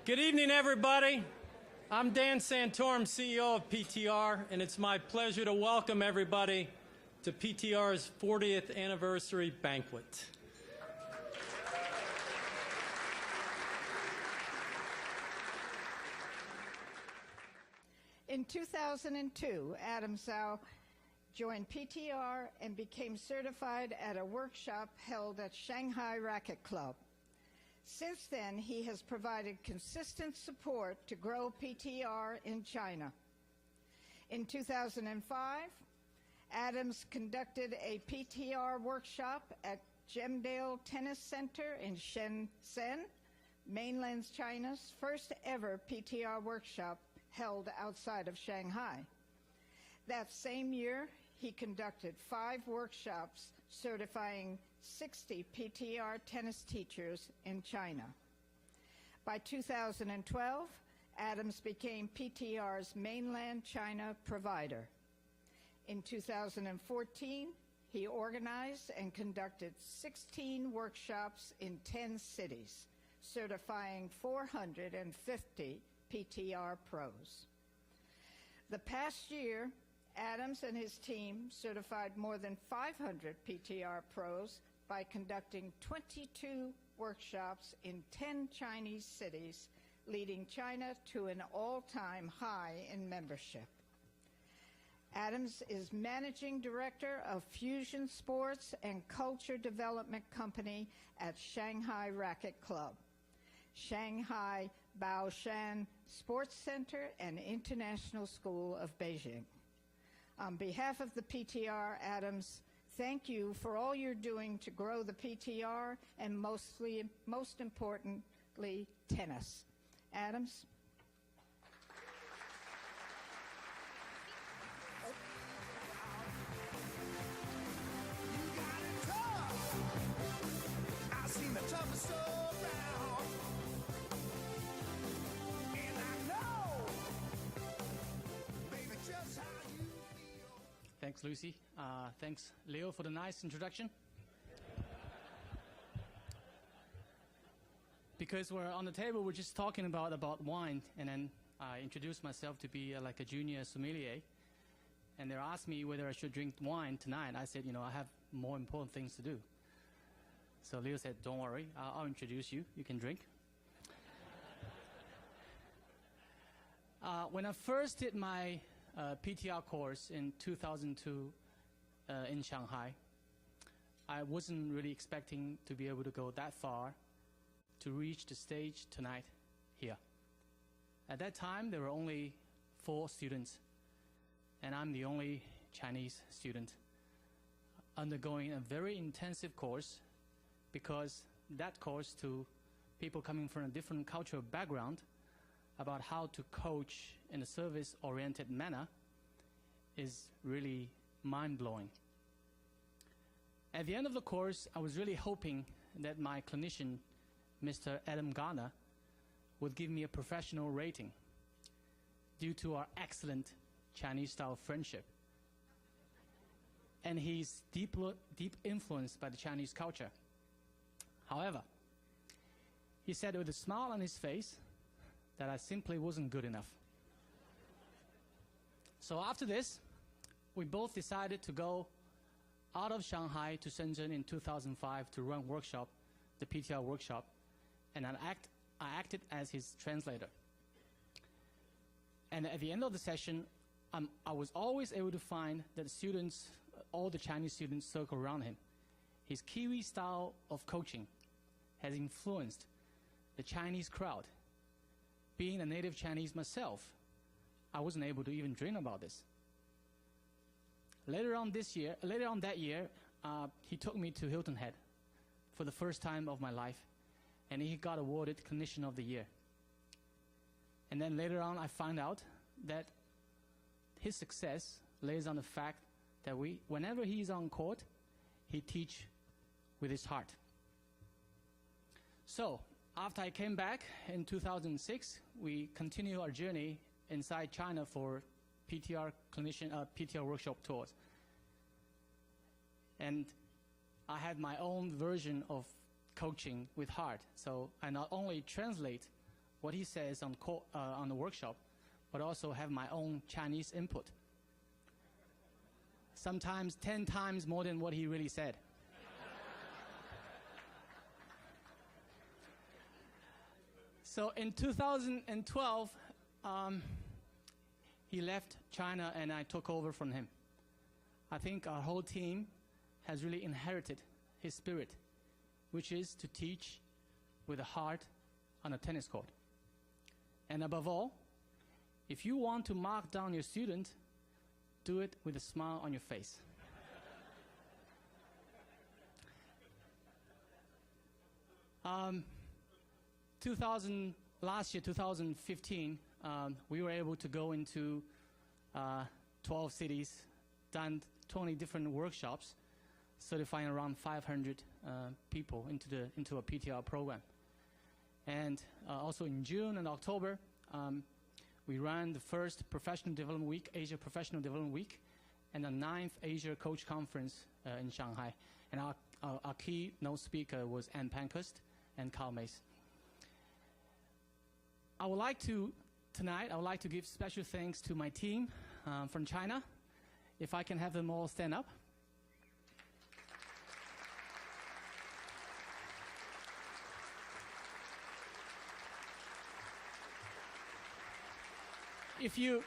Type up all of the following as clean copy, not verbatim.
Good evening, everybody. I'm Dan Santorum, CEO of PTR, and it's my pleasure to welcome everybody to PTR's 40th anniversary banquet. In 2002, Adam Zhao joined PTR and became certified at a workshop held at Shanghai Racquet Club. Since then, he has provided consistent support to grow PTR in China. In 2005, Adams conducted a PTR workshop at Gemdale Tennis Center in Shen Zhen, mainland China's first ever PTR workshop held outside of Shanghai. That same year, he conducted 5 workshops certifying 60 PTR tennis teachers in China. By 2012, Adams became PTR's mainland China provider. In 2014, he organized and conducted 16 workshops in 10 cities, certifying 450 PTR pros. The past year, Adams and his team certified more than 500 PTR pros by conducting 22 workshops in 10 Chinese cities, leading China to an all-time high in membership. Adams is Managing Director of Fusion Sports and Culture Development Company at Shanghai Racquet Club, Shanghai Baoshan Sports Center, and International School of Beijing. On behalf of the PTR, Adams, thank you for all you're doing to grow the PTR and most importantly, tennis. Adams? Thanks, Lucy. Thanks, Leo, for the nice introduction. Because we're on the table, we're just talking about wine, and then I introduced myself to be like a junior sommelier, and they asked me whether I should drink wine tonight. I said, I have more important things to do. So Leo said, don't worry, I'll introduce you. You can drink. When I first did my PTR course in 2002 in Shanghai, I wasn't really expecting to be able to go that far to reach the stage tonight here. At that time, there were only 4 students, and I'm the only Chinese student undergoing a very intensive course, because that course to people coming from a different cultural background about how to coach in a service-oriented manner is really mind-blowing. At the end of the course, I was really hoping that my clinician, Mr. Adam Garner, would give me a professional rating due to our excellent Chinese-style friendship. And he's deep influenced by the Chinese culture. However, he said with a smile on his face that I simply wasn't good enough. So after this, we both decided to go out of Shanghai to Shen Zhen in 2005 to run workshop, the PTR workshop, and I acted as his translator. And at the end of the session, I was always able to find that the students, all the Chinese students circle around him. His Kiwi style of coaching has influenced the Chinese crowd. Being a native Chinese myself, I wasn't able to even dream about this. Later on that year, he took me to Hilton Head for the first time of my life, and he got awarded Clinician of the Year. And then later on, I found out that his success lays on the fact that whenever he's on court, he teaches with his heart. So, after I came back in 2006, we continued our journey inside China for PTR Clinician, PTR workshop tours. And I had my own version of coaching with heart. So I not only translate what he says on the workshop, but also have my own Chinese input. Sometimes 10 times more than what he really said. So in 2012, he left China and I took over from him. I think our whole team has really inherited his spirit, which is to teach with a heart on a tennis court. And above all, if you want to mark down your student, do it with a smile on your face. Last year, 2015, we were able to go into 12 cities, done 20 different workshops, certifying around 500 people into a PTR program. And also in June and October, we ran the first Professional Development Week, Asia Professional Development Week, and the 9th Asia Coach Conference in Shanghai. And our keynote speaker was Anne Pankhurst and Carl Mace. Tonight, I would like to give special thanks to my team from China. If I can have them all stand up. If you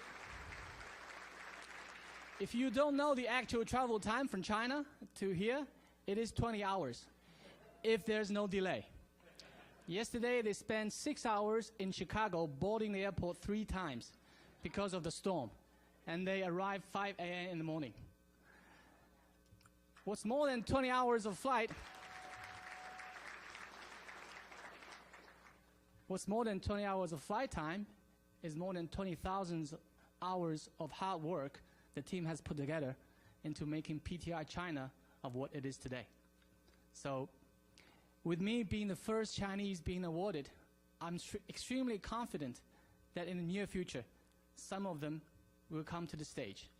don't know the actual travel time from China to here, it is 20 hours, if there's no delay. Yesterday, they spent 6 hours in Chicago boarding the airport 3 times because of the storm, and they arrived 5 a.m. in the morning. What's more than 20 hours of flight? What's more than 20 hours of flight time is more than 20,000 hours of hard work the team has put together into making PTR China of what it is today. So, with me being the first Chinese being awarded, I'm extremely confident that in the near future, some of them will come to the stage.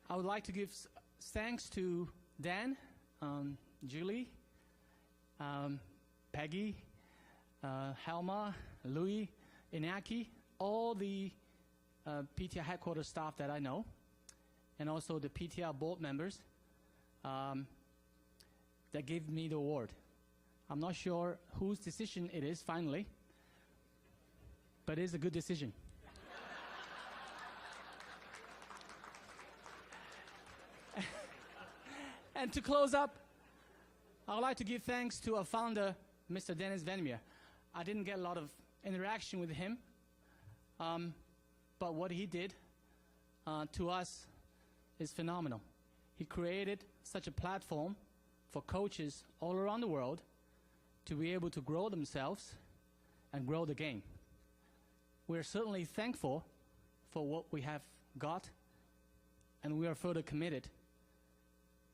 I would like to give thanks to Dan, Julie, Peggy, Helma, Louis, Inaki, all the PTR headquarters staff that I know, and also the PTR board members that gave me the award. I'm not sure whose decision it is finally, but it is a good decision. And to close up, I would like to give thanks to our founder, Mr. Dennis Vandermeer. I didn't get a lot of interaction with him, but what he did to us is phenomenal. He created such a platform for coaches all around the world to be able to grow themselves and grow the game. We're certainly thankful for what we have got, and we are further committed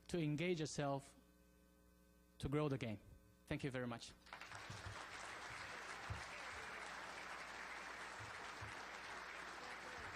to engage ourselves to grow the game. Thank you very much.